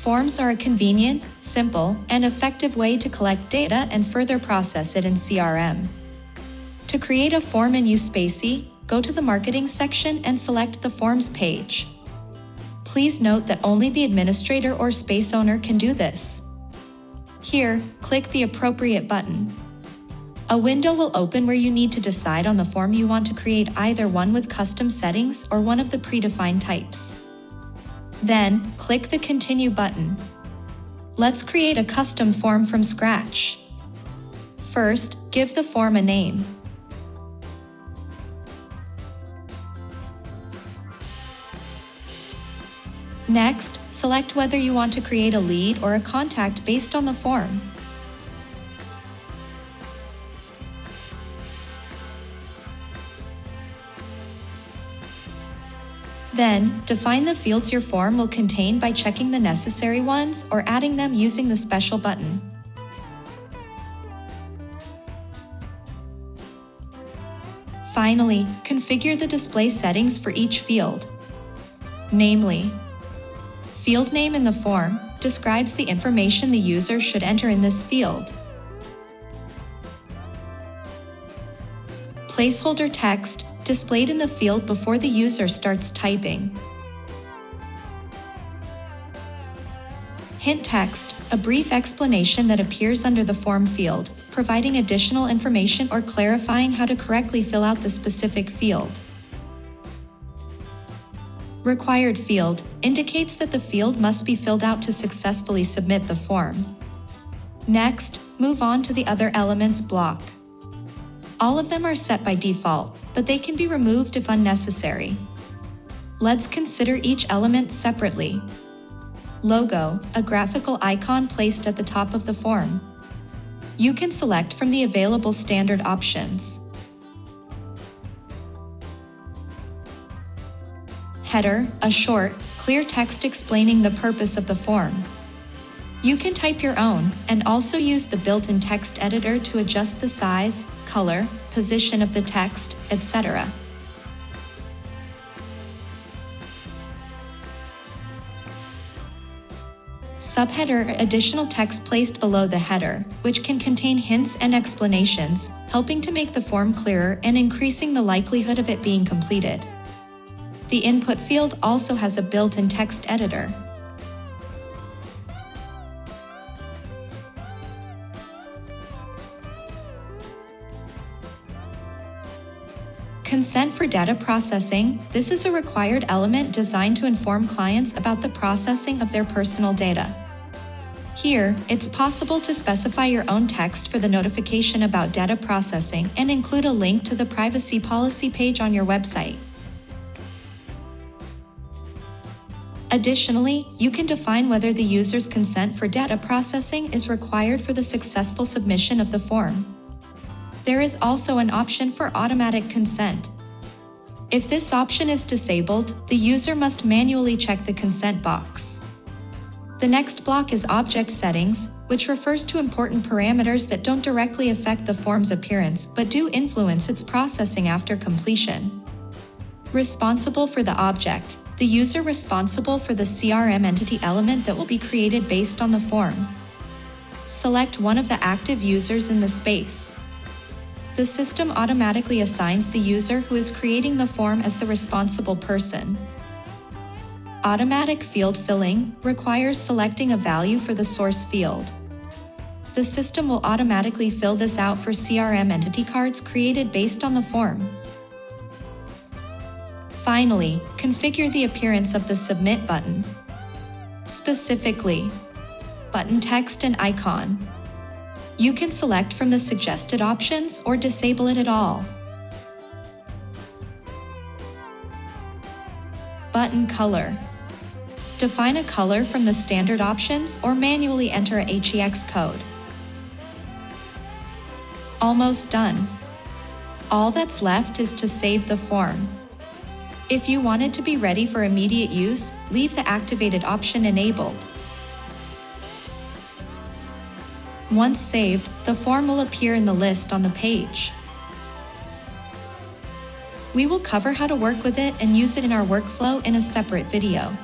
Forms are a convenient, simple, and effective way to collect data and further process it in CRM. To create a form in Uspacy, go to the Marketing section and select the Forms page. Please note that only the administrator or space owner can do this. Here, click the appropriate button. A window will open where you need to decide on the form you want to create, either one with custom settings or one of the predefined types. Then, click the Continue button. Let's create a custom form from scratch. First, give the form a name. Next, select whether you want to create a lead or a contact based on the form. Then, define the fields your form will contain by checking the necessary ones or adding them using the special button. Finally, configure the display settings for each field. Namely, field name in the form describes the information the user should enter in this field. Placeholder text displayed in the field before the user starts typing. Hint text, a brief explanation that appears under the form field, providing additional information or clarifying how to correctly fill out the specific field. Required field indicates that the field must be filled out to successfully submit the form. Next, move on to the other elements block. All of them are set by default, but they can be removed if unnecessary. Let's consider each element separately. Logo, a graphical icon placed at the top of the form. You can select from the available standard options. Header, a short, clear text explaining the purpose of the form. You can type your own, and also use the built-in text editor to adjust the size, color, position of the text, etc. Subheader, additional text placed below the header, which can contain hints and explanations, helping to make the form clearer and increasing the likelihood of it being completed. The input field also has a built-in text editor. Consent for data processing. This is a required element designed to inform clients about the processing of their personal data. Here, it's possible to specify your own text for the notification about data processing and include a link to the privacy policy page on your website. Additionally, you can define whether the user's consent for data processing is required for the successful submission of the form. There is also an option for automatic consent. If this option is disabled, the user must manually check the consent box. The next block is Object Settings, which refers to important parameters that don't directly affect the form's appearance but do influence its processing after completion. Responsible for the object. The user responsible for the CRM entity element that will be created based on the form. Select one of the active users in the space. The system automatically assigns the user who is creating the form as the responsible person. Automatic field filling requires selecting a value for the source field. The system will automatically fill this out for CRM entity cards created based on the form. Finally, configure the appearance of the Submit button. Specifically, button text and icon. You can select from the suggested options or disable it at all. Button color. Define a color from the standard options or manually enter a HEX code. Almost done. All that's left is to save the form. If you want it to be ready for immediate use, leave the activated option enabled. Once saved, the form will appear in the list on the page. We will cover how to work with it and use it in our workflow in a separate video.